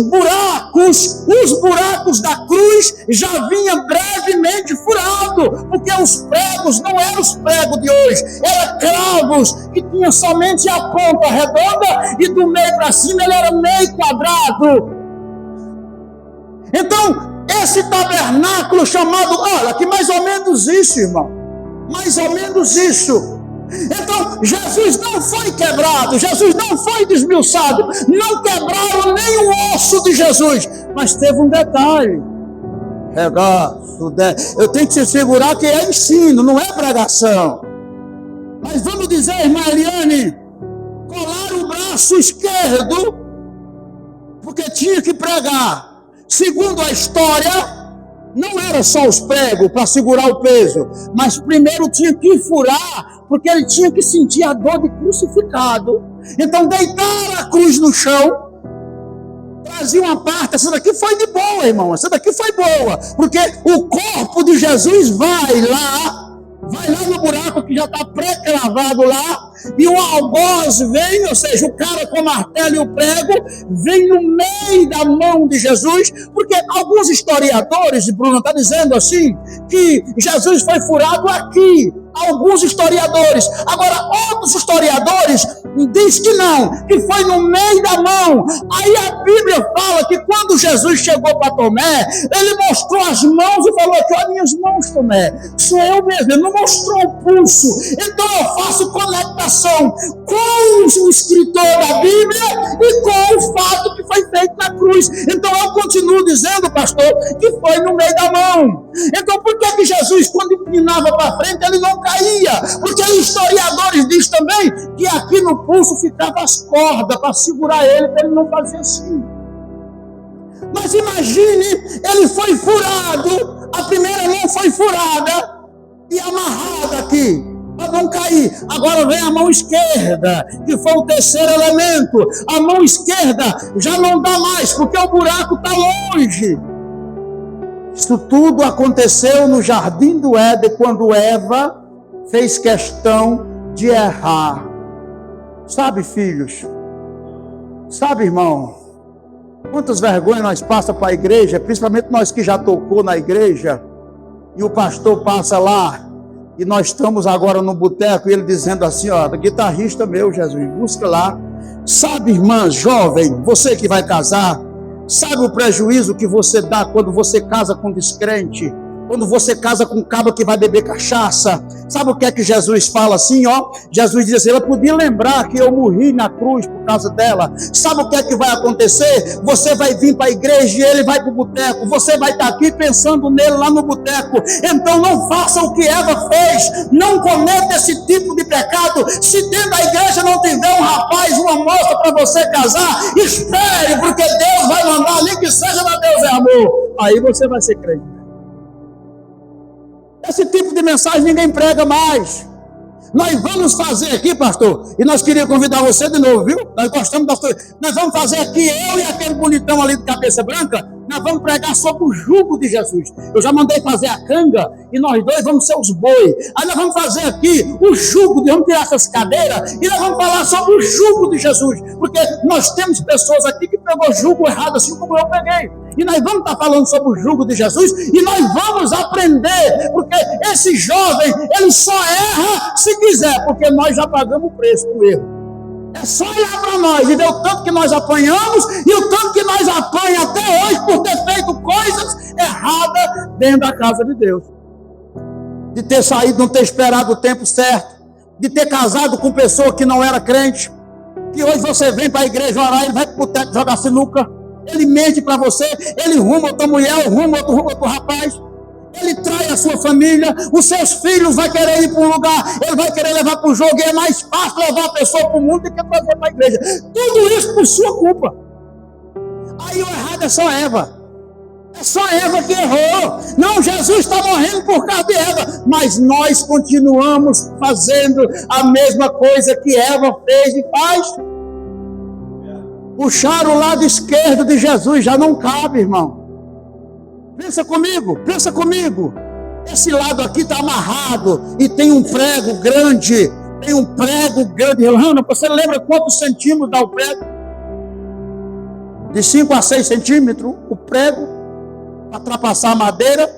buracos da cruz já vinham brevemente furados. Porque os pregos não eram os pregos de hoje. Eram cravos que tinham somente a ponta redonda e do meio para cima ele era meio quadrado. Então, esse tabernáculo chamado, olha, que mais ou menos isso, irmão. Mais ou menos isso. Então, Jesus não foi quebrado, Jesus não foi desmiuçado, não quebraram nem o osso de Jesus. Mas teve um detalhe. Eu tenho que se segurar que é ensino, não é pregação. Mas vamos dizer, irmã Eliane, colar o braço esquerdo, porque tinha que pregar. Segundo a história, não era só os pregos para segurar o peso, mas primeiro tinha que furar, porque ele tinha que sentir a dor de crucificado. Então deitaram a cruz no chão, trazia uma parte. Essa daqui foi de boa, irmão, essa daqui foi boa, porque o corpo de Jesus vai lá no buraco que já está pré-cravado lá, e o algoz vem, ou seja, o cara com o martelo e o prego, vem no meio da mão de Jesus, porque alguns historiadores, Bruno está dizendo assim, que Jesus foi furado aqui, Alguns historiadores. Agora, outros historiadores diz que não, que foi no meio da mão. Aí a Bíblia fala que quando Jesus chegou para Tomé, ele mostrou as mãos e falou aqui: olha minhas mãos, Tomé, sou eu mesmo. Ele não mostrou o pulso. Então eu faço conectação com o escritor da Bíblia e com o fato que foi feito na cruz. Então eu continuo dizendo, pastor, que foi no meio da mão. Então por que Jesus, quando empinava para frente, ele não caía? Porque os historiadores dizem também que aqui no pulso ficava as cordas para segurar ele, para ele não fazer assim. Mas imagine, ele foi furado, a primeira mão foi furada e amarrada aqui, para não cair. Agora vem a mão esquerda, que foi o terceiro elemento. A mão esquerda já não dá mais, porque o buraco está longe. Isso tudo aconteceu no jardim do Éden, quando Eva fez questão de errar. Sabe, filhos? Sabe, irmão? Quantas vergonhas nós passamos para a igreja, principalmente nós que já tocou na igreja, e o pastor passa lá, e nós estamos agora no boteco, e ele dizendo assim: ó, guitarrista meu, Jesus, busca lá. Sabe, irmã jovem, você que vai casar, sabe o prejuízo que você dá quando você casa com descrente? Quando você casa com um cabra que vai beber cachaça? Sabe o que é que Jesus fala assim, ó? Jesus diz assim: ela podia lembrar que eu morri na cruz por causa dela. Sabe o que é que vai acontecer? Você vai vir para a igreja e ele vai para o boteco. Você vai estar aqui pensando nele lá no boteco. Então não faça o que Eva fez. Não cometa esse tipo de pecado. Se dentro da igreja não tiver um rapaz, uma moça para você casar, espere, porque Deus vai mandar ali, que seja da Deus é amor. Aí você vai ser crente. Esse tipo de mensagem ninguém prega mais. Nós vamos fazer aqui, pastor, e nós queríamos convidar você de novo, viu? Nós gostamos das coisas. Nós vamos fazer aqui, eu e aquele bonitão ali de cabeça branca, nós vamos pregar sobre o jugo de Jesus. Eu já mandei fazer a canga e nós dois vamos ser os boi. Aí nós vamos fazer aqui o jugo, vamos tirar essas cadeiras e nós vamos falar sobre o jugo de Jesus. Porque nós temos pessoas aqui que pegou jugo errado, assim como eu peguei. E nós vamos estar falando sobre o jugo de Jesus e nós vamos aprender, porque esse jovem, ele só erra se quiser, porque nós já pagamos o preço do erro. É só olhar para nós e ver o tanto que nós apanhamos e o tanto que nós apanhamos até hoje por ter feito coisas erradas dentro da casa de Deus. De ter saído, não ter esperado o tempo certo, de ter casado com pessoa que não era crente, que hoje você vem para a igreja orar, ele vai para o boteco jogar sinuca, ele mente para você, ele ruma outra mulher, ruma outro rapaz, ele trai a sua família, os seus filhos vão querer ir para um lugar, ele vai querer levar para o jogo, e é mais fácil levar a pessoa para o mundo do que trazer para a igreja. Tudo isso por sua culpa. Aí o errado é só Eva. É só Eva que errou. Não, Jesus está morrendo por causa de Eva, mas nós continuamos fazendo a mesma coisa que Eva fez e faz. Puxar o lado esquerdo de Jesus já não cabe, irmão. Pensa comigo. Esse lado aqui está amarrado e tem um prego grande. Ana, você lembra quantos centímetros dá o prego? De 5 a 6 centímetros o prego para ultrapassar a madeira.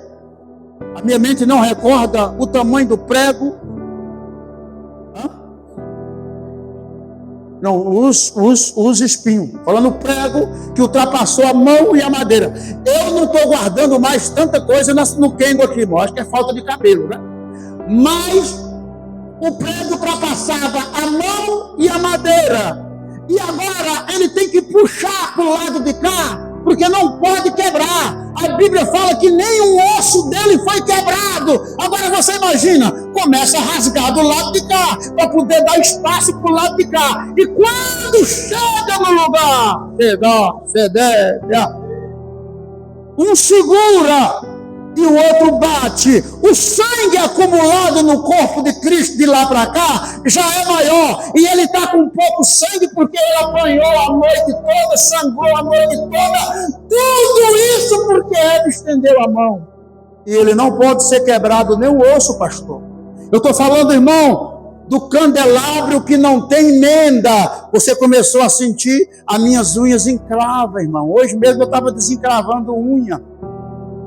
A minha mente não recorda o tamanho do prego. Não, os espinhos. Falando prego que ultrapassou a mão e a madeira. Eu não estou guardando mais tanta coisa no quengo aqui, irmão. Acho que é falta de cabelo, né? Mas o prego ultrapassava a mão e a madeira. E agora ele tem que puxar para o lado de cá, porque não pode quebrar. A Bíblia fala que nem um osso dele foi quebrado. Agora você imagina, começa a rasgar do lado de cá, para poder dar espaço para o lado de cá. E quando chega no lugar, um segura e o outro bate. O sangue acumulado no corpo de Cristo de lá para cá já é maior, e ele está com pouco sangue porque ele apanhou a noite toda, sangrou a noite toda, tudo isso porque ele estendeu a mão, e ele não pode ser quebrado nem o osso, pastor. Eu estou falando, irmão, do candelabro que não tem emenda. Você começou a sentir as minhas unhas encravam, irmão. Hoje mesmo eu estava desencravando unha.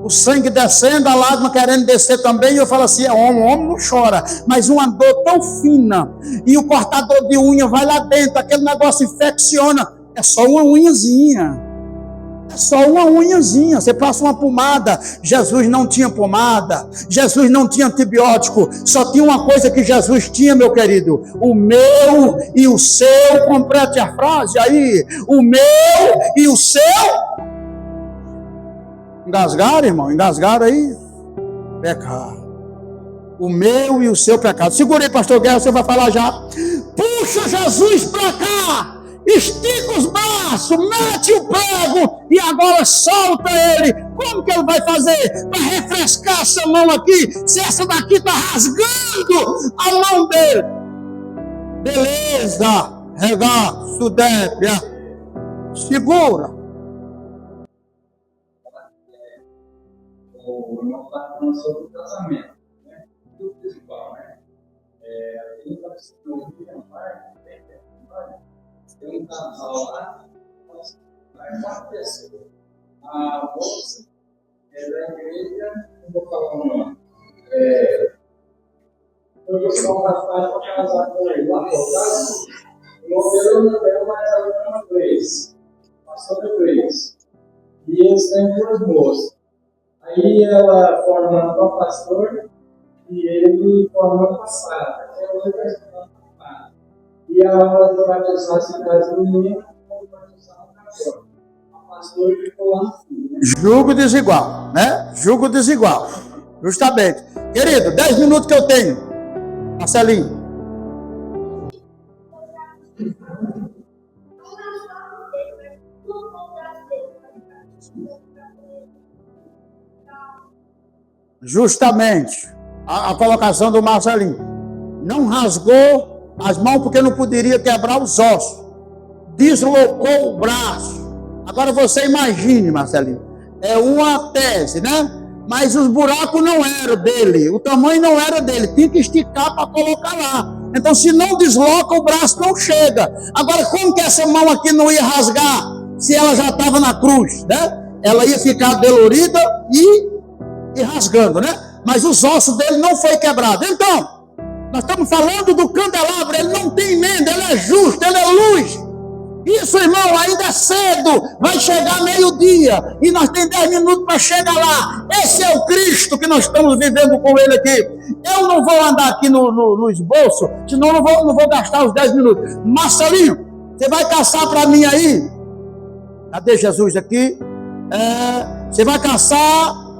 O sangue descendo, a lágrima querendo descer também, e eu falo assim, o homem não chora, mas uma dor tão fina, e o cortador de unha vai lá dentro, aquele negócio infecciona, é só uma unhazinha, você passa uma pomada. Jesus não tinha pomada, Jesus não tinha antibiótico, só tinha uma coisa que Jesus tinha, meu querido, o meu e o seu, complete a frase aí, o meu e o seu. Engasgaram, irmão? Engasgaram aí? Pecado. O meu e o seu pecado. Segura aí, pastor Guerra, você vai falar já. Puxa Jesus para cá. Estica os braços, mete o prego e agora solta ele. Como que ele vai fazer para refrescar essa mão aqui, se essa daqui está rasgando a mão dele? Beleza. Regaço, débia. Segura. O irmão está falando sobre o casamento, né? Tudo desigual, né? Ele está precisando de uma parte, tem um casal lá, vai acontecer. A moça é da igreja, não vou falar o nome. Foi buscar um rapaz para casar com ele. Lá no caso, o modelo não é mais a última vez, passou de vez. E eles têm duas moças. Aí ela forma com o pastor e ele forma com a Sara, que é outra pessoa. E a hora de batizar esse caso do menino, vamos batizar o pastor. O pastor ficou lá no fim, né? Jugo desigual, né? Jugo desigual. Justamente. Querido, 10 minutos que eu tenho. Marcelinho. Justamente a colocação do Marcelinho. Não rasgou as mãos porque não poderia quebrar os ossos. Deslocou o braço. Agora você imagine, Marcelinho. É uma tese, né? Mas os buracos não eram dele. O tamanho não era dele. Tinha que esticar para colocar lá. Então se não desloca, o braço não chega. Agora como que essa mão aqui não ia rasgar? Se ela já estava na cruz, né? Ela ia ficar dolorida e rasgando, né? Mas os ossos dele não foi quebrado. Então, nós estamos falando do candelabro. Ele não tem emenda, ele é justo, ele é luz. Isso, irmão, ainda é cedo. Vai chegar meio-dia e nós temos 10 minutos para chegar lá. Esse é o Cristo que nós estamos vivendo com ele aqui. Eu não vou andar aqui no esboço, senão eu não vou gastar os 10 minutos. Marcelinho, você vai caçar para mim aí? Cadê Jesus aqui? Você vai caçar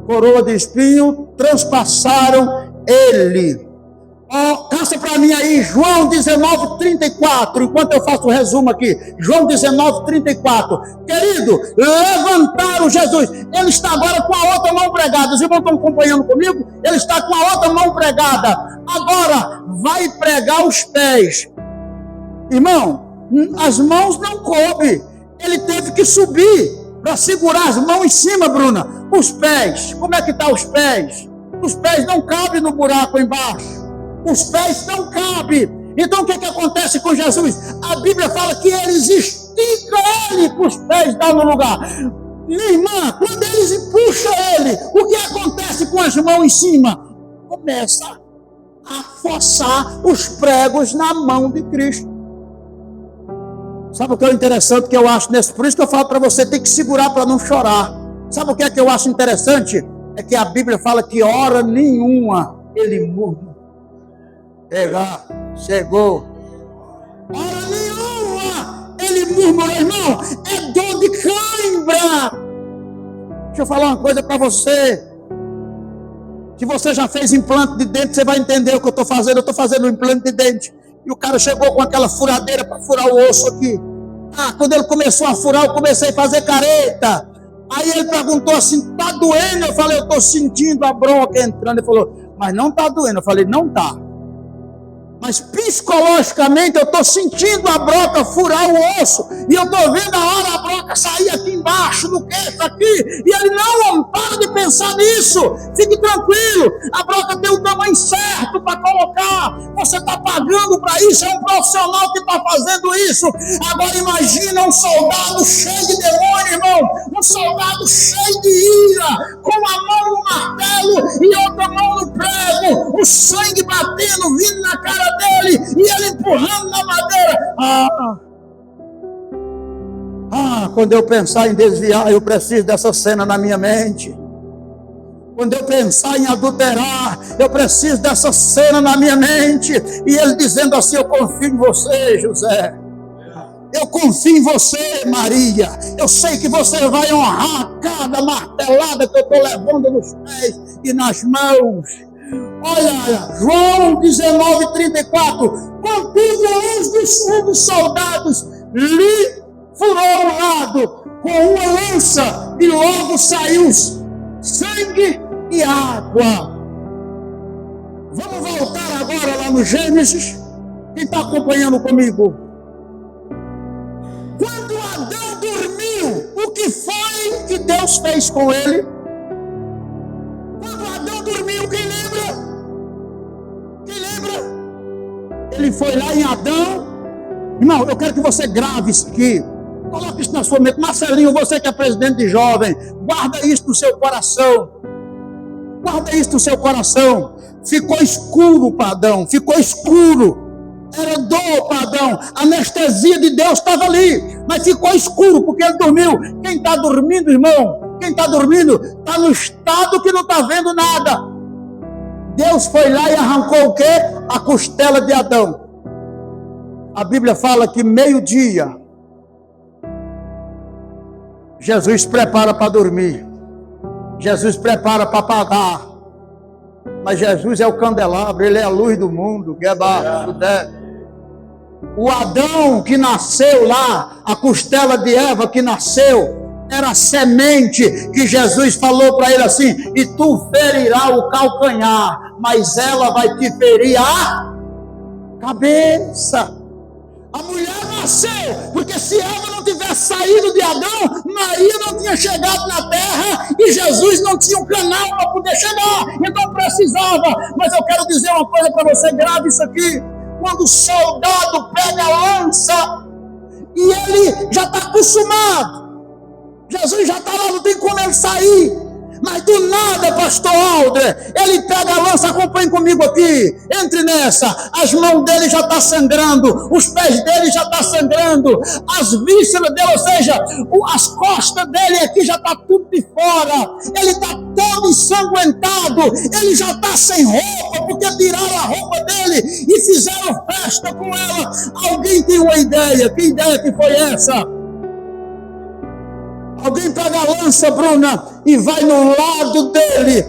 coroa de espinho, transpassaram ele. Caça para mim aí, João 19:34, enquanto eu faço o resumo aqui. João 19:34. Querido, levantaram Jesus. Ele está agora com a outra mão pregada. Os irmãos estão acompanhando comigo? Ele está com a outra mão pregada. Agora, vai pregar os pés. Irmão, as mãos não coube. Ele teve que subir para segurar as mãos em cima, Bruna. Os pés, como é que estão os pés? Os pés não cabem no buraco embaixo. Os pés não cabem. Então o que acontece com Jesus? A Bíblia fala que eles esticam ele para os pés dar no lugar. Minha irmã, quando eles puxam ele, o que acontece com as mãos em cima? Começa a forçar os pregos na mão de Cristo. Sabe o que é interessante que eu acho nesse? Por isso que eu falo para você, tem que segurar para não chorar. Sabe o que é que eu acho interessante? É que a Bíblia fala que hora nenhuma ele murmura. Chegou. Hora nenhuma ele murmura, irmão. É dor de cãibra. Deixa eu falar uma coisa para você. Se você já fez implante de dente, você vai entender o que eu estou fazendo. Eu estou fazendo um implante de dente. E o cara chegou com aquela furadeira para furar o osso aqui. Quando ele começou a furar, eu comecei a fazer careta. Aí ele perguntou assim, tá doendo? Eu falei, eu estou sentindo a bronca entrando. Ele falou, mas não está doendo. Eu falei, não está. Mas psicologicamente eu estou sentindo a broca furar o osso. E eu estou vendo a hora a broca sair aqui embaixo, do queixo aqui. E ele não para de pensar nisso. Fique tranquilo. A broca tem o tamanho certo para colocar. Você está pagando para isso. É um profissional que está fazendo isso. Agora imagina um soldado cheio de demônio, irmão. Um soldado cheio de ira. Com a mão no martelo e outra mão no prego. O sangue batendo, vindo na cara dele e ele empurrando na madeira. Quando eu pensar em desviar, eu preciso dessa cena na minha mente. Quando eu pensar em adulterar, eu preciso dessa cena na minha mente. E ele dizendo assim: eu confio em você, José. Eu confio em você, Maria. Eu sei que você vai honrar cada martelada que eu estou levando nos pés e nas mãos. Olha, João 19:34. Contudo, um dos soldados lhe furou o lado com uma lança e logo saiu sangue e água. Vamos voltar agora lá no Gênesis. Quem está acompanhando comigo? Quando Adão dormiu, o que foi que Deus fez com ele? Quando Adão dormiu, quem lembra? Quem lembra? Ele foi lá em Adão. Irmão, eu quero que você grave isso aqui. Coloque isso na sua mente. Marcelinho, você que é presidente de jovem, guarda isso no seu coração. Guarda isso no seu coração. Ficou escuro para Adão. Ficou escuro. Era dor para Adão. A anestesia de Deus estava ali. Mas ficou escuro porque ele dormiu. Quem está dormindo, irmão? Quem está dormindo está no estado que não está vendo nada. Deus foi lá e arrancou o quê? A costela de Adão. A Bíblia fala que meio-dia Jesus prepara para dormir. Jesus prepara para apagar. Mas Jesus é o candelabro, ele é a luz do mundo. O Adão que nasceu lá, a costela de Eva que nasceu, era a semente que Jesus falou para ele assim: e tu ferirás o calcanhar, mas ela vai te ferir a cabeça. A mulher nasceu, porque se Eva não tivesse saído de Adão, Maria não tinha chegado na terra e Jesus não tinha um canal para poder chegar, então precisava. Mas eu quero dizer uma coisa para você, grave isso aqui. Quando o soldado pega a lança e ele já está acostumado, Jesus já está lá, não tem como ele sair. Mas do nada, pastor Alder, ele pega a lança, acompanhe comigo aqui, entre nessa, as mãos dele já estão sangrando, os pés dele já estão sangrando, as vísceras dele, ou seja, as costas dele aqui já está tudo de fora, ele está todo ensanguentado, ele já está sem roupa, porque tiraram a roupa dele e fizeram festa com ela. Alguém tem uma ideia? Que ideia que foi essa? Alguém pega a lança, Bruna, e vai no lado dele.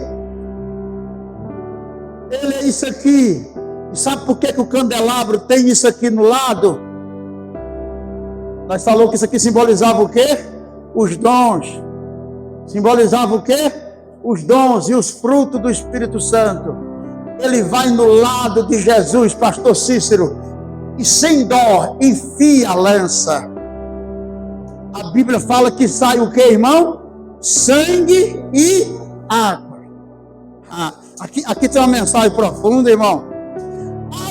Ele é isso aqui. E sabe por que o candelabro tem isso aqui no lado? Nós falamos que isso aqui simbolizava o quê? Os dons. Simbolizava o quê? Os dons e os frutos do Espírito Santo. Ele vai no lado de Jesus, pastor Cícero, e sem dó, enfia a lança. A Bíblia fala que sai o que, irmão? Sangue e água. Aqui tem uma mensagem profunda, irmão.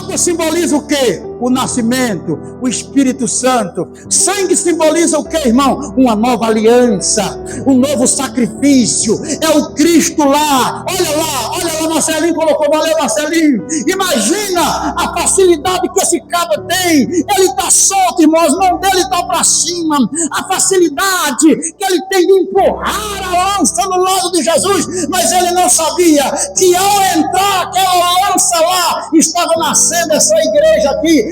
Água simboliza o que? O nascimento, o Espírito Santo. Sangue simboliza o que, irmão? Uma nova aliança, um novo sacrifício. É o Cristo lá. Olha lá, Marcelinho colocou. Valeu, Marcelinho. Imagina a facilidade que esse cara tem. Ele está solto, irmão, as mãos dele estão para cima. A facilidade que ele tem de empurrar a lança no lado de Jesus. Mas ele não sabia que ao entrar aquela lança lá, estava nascendo essa igreja aqui.